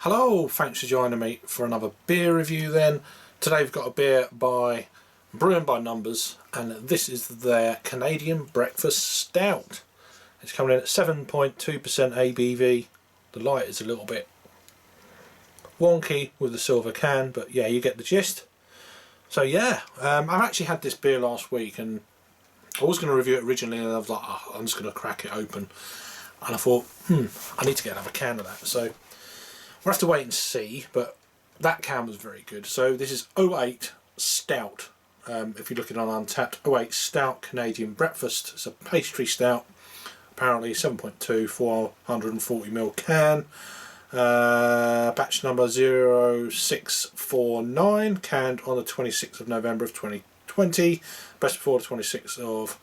Hello, thanks for joining me for another beer review then. Today we've got a beer by Brew by Numbers, and this is their Canadian Breakfast Stout. It's coming in at 7.2% ABV. The light is a little bit wonky with the silver can, but yeah, you get the gist. So yeah, I've actually had this beer last week and I was going to review it originally, and I was like, oh, I'm just going to crack it open. And I thought, I need to get another can of that. So we'll have to wait and see, but that can was very good. So this is 08 Stout. If you're looking on Untapped, 08 Stout Canadian Breakfast. It's a pastry stout. Apparently 7.2, 440ml can. Batch number 0649. Canned on the 26th of November of 2020. Best before the 26th of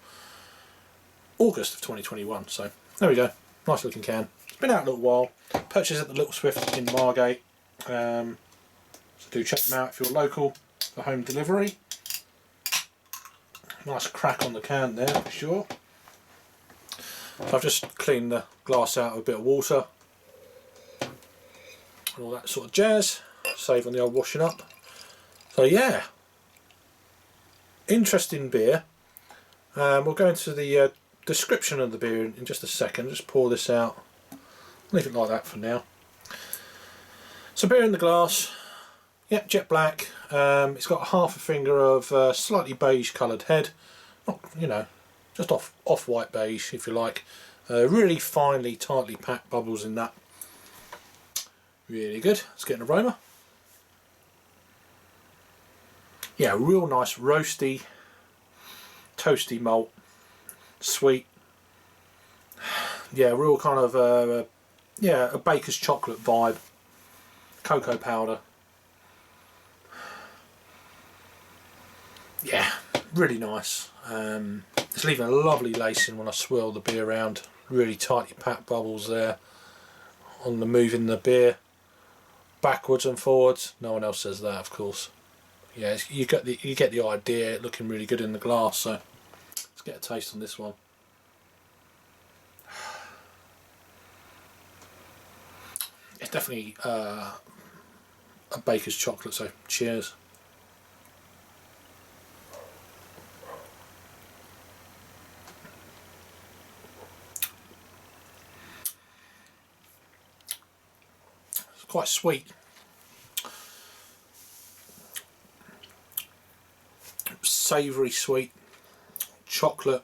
August of 2021. So there we go. Nice looking can. It's been out a little while. Purchased at the Little Swift in Margate. So do check them out if you're local for home delivery. Nice crack on the can there for sure. So I've just cleaned the glass out with a bit of water and all that sort of jazz. Save on the old washing up. So yeah, interesting beer. We'll go into the description of the beer in just a second. Just pour this out. Leave it like that for now. So beer in the glass. Yep, jet black. It's got half a finger of slightly beige coloured head. Not, you know, just off-white beige if you like. Really finely, tightly packed bubbles in that. Really good. Let's get an aroma. Yeah, real nice roasty, toasty malt. Sweet. Yeah, real kind of a baker's chocolate vibe. Cocoa powder. Yeah, really nice. It's leaving a lovely lacing when I swirl the beer around. Really tightly packed bubbles there on the move in the beer, backwards and forwards. No one else says that, of course. Yeah, you get the idea. Looking really good in the glass. So let's get a taste on this one. It's definitely a baker's chocolate. So cheers. Quite sweet. Savoury sweet. Chocolate.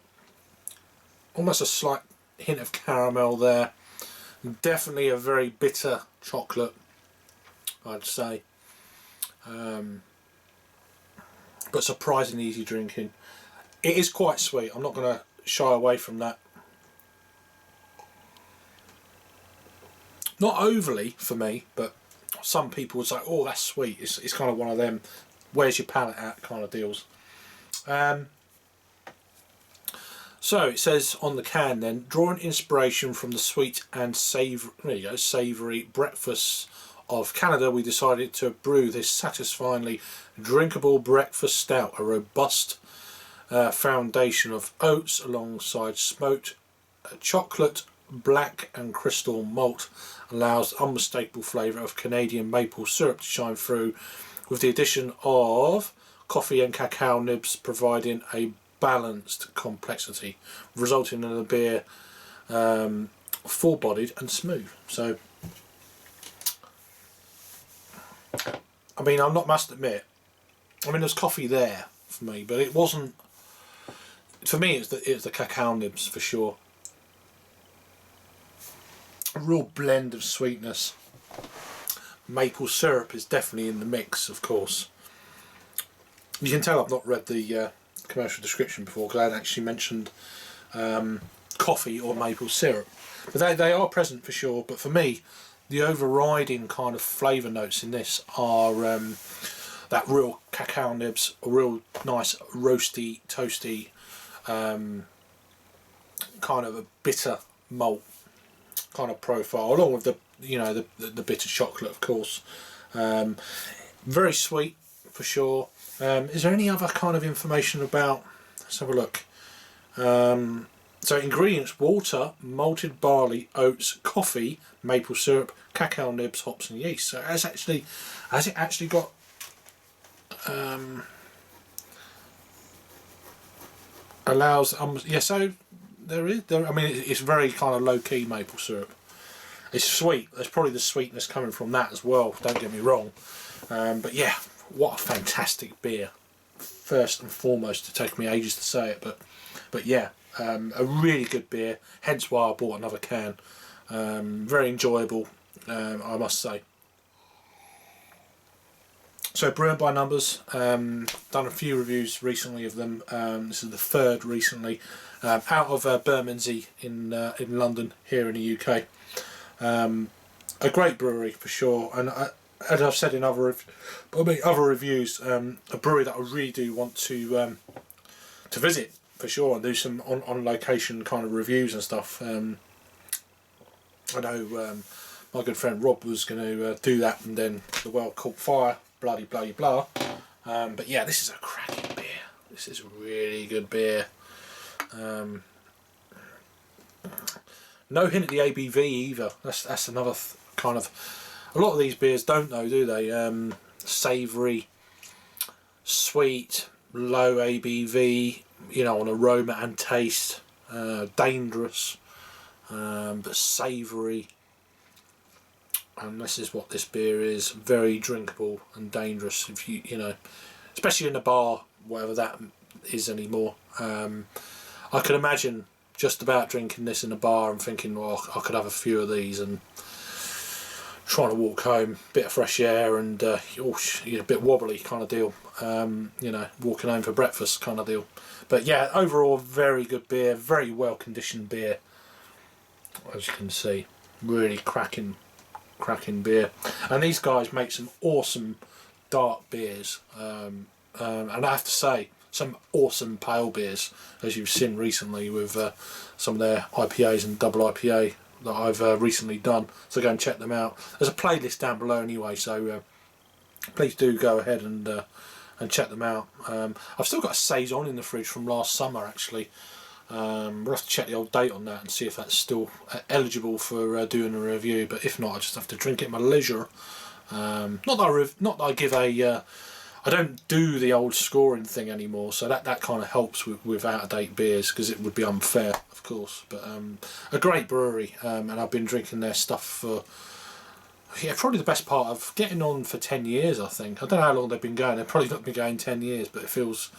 Almost a slight hint of caramel there. Definitely a very bitter chocolate, I'd say. But surprisingly easy drinking. It is quite sweet. I'm not going to shy away from that. Not overly for me, but some people would say, oh, that's sweet. It's kind of one of them, where's your palate at kind of deals. So it says on the can then, drawing inspiration from the sweet and savoury breakfasts of Canada, we decided to brew this satisfyingly drinkable breakfast stout, a robust foundation of oats alongside smoked chocolate, black and crystal malt allows the unmistakable flavour of Canadian maple syrup to shine through, with the addition of coffee and cacao nibs providing a balanced complexity, resulting in a beer full-bodied and smooth. So, I mean, I must admit, I mean, there's coffee there for me, but it wasn't. For me, it's the cacao nibs for sure. A real blend of sweetness. Maple syrup is definitely in the mix, of course. You can tell I've not read the commercial description before, because I hadn't actually mentioned coffee or maple syrup. But they are present for sure. But for me, the overriding kind of flavour notes in this are that real cacao nibs, a real nice roasty, toasty, kind of a bitter malt kind of profile, along with the the bitter chocolate, of course. Very sweet for sure. Is there any other kind of information about? Let's have a look. So ingredients: water, malted barley, oats, coffee, maple syrup, cacao nibs, hops and yeast. So has it actually got allows yeah, so I mean it's very kind of low key maple syrup. It's sweet. There's probably the sweetness coming from that as well, don't get me wrong. But yeah, what a fantastic beer. First and foremost, it takes me ages to say it, but yeah, a really good beer, hence why I bought another can. Very enjoyable, I must say. So Brewing by Numbers, done a few reviews recently of them. This is the third recently, out of Bermondsey in London, here in the UK. A great brewery for sure, and as I've said in other reviews, a brewery that I really do want to visit for sure, and do some on location kind of reviews and stuff. I know my good friend Rob was going to do that, and then the world caught fire, bloody blah. But yeah, this is a cracking beer. This is a really good beer. No hint at the ABV either. That's another kind of. A lot of these beers don't know, do they? Savoury, sweet, low ABV. You know, on aroma and taste. Dangerous, but savoury. And this is what this beer is: very drinkable and dangerous. If you know, especially in a bar, whatever that is anymore. I could imagine just about drinking this in a bar and thinking, well, I could have a few of these and trying to walk home, bit of fresh air and a bit wobbly kind of deal. You know, walking home for breakfast kind of deal. But yeah, overall, very good beer, very well conditioned beer. As you can see, really cracking beer. And these guys make some awesome dark beers. And I have to say, some awesome pale beers, as you've seen recently with some of their IPAs and double IPA that I've recently done. So go and check them out. There's a playlist down below anyway, so please do go ahead and check them out. I've still got a saison in the fridge from last summer actually. We'll have to check the old date on that and see if that's still eligible for doing a review. But if not, I just have to drink it at my leisure. Not that I give a. I don't do the old scoring thing anymore, so that kind of helps with out-of-date beers, because it would be unfair, of course. But a great brewery, and I've been drinking their stuff for probably the best part of getting on for 10 years, I think. I don't know how long they've been going. They've probably not been going 10 years, but it feels,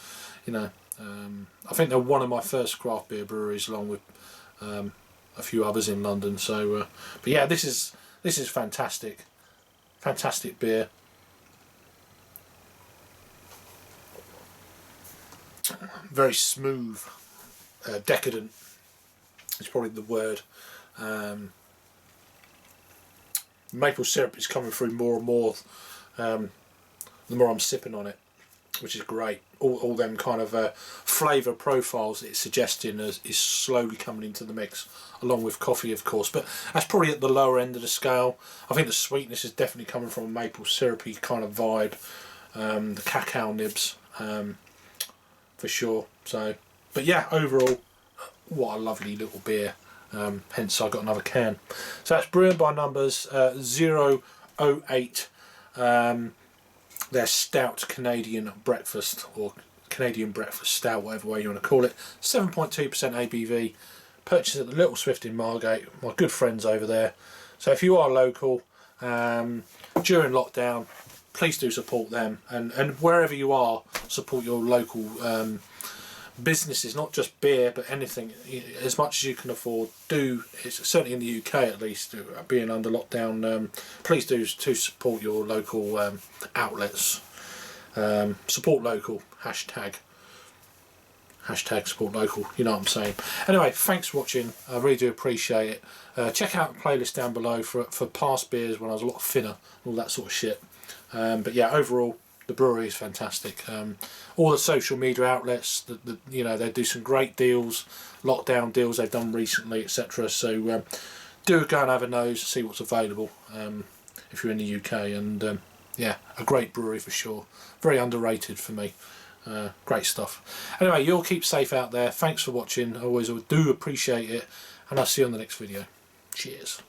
you know, I think they're one of my first craft beer breweries, along with a few others in London. So, but yeah, this is fantastic beer. Very smooth, decadent is probably the word. Maple syrup is coming through more and more the more I'm sipping on it, which is great. All them kind of flavour profiles it's suggesting is slowly coming into the mix, along with coffee, of course. But that's probably at the lower end of the scale. I think the sweetness is definitely coming from a maple syrupy kind of vibe. The cacao nibs. For sure. So, but yeah, overall, what a lovely little beer. Hence I got another can. So that's Brewing by Numbers 008. Their stout Canadian breakfast, or Canadian breakfast stout, whatever way you want to call it. 7.2% ABV. Purchased at the Little Swift in Margate. My good friends over there. So if you are local during lockdown, please do support them, and wherever you are, support your local businesses, not just beer but anything, as much as you can afford. It's certainly in the UK at least, being under lockdown, please do to support your local outlets. Support local, hashtag support local, you know what I'm saying. Anyway, thanks for watching, I really do appreciate it. Check out the playlist down below for past beers when I was a lot thinner, all that sort of shit. But yeah, overall, the brewery is fantastic. All the social media outlets, you know, they do some great deals, lockdown deals they've done recently, etc. So do go and have a nose, see what's available if you're in the UK. And yeah, a great brewery for sure. Very underrated for me. Great stuff. Anyway, you all keep safe out there. Thanks for watching. I always do appreciate it, and I'll see you on the next video. Cheers.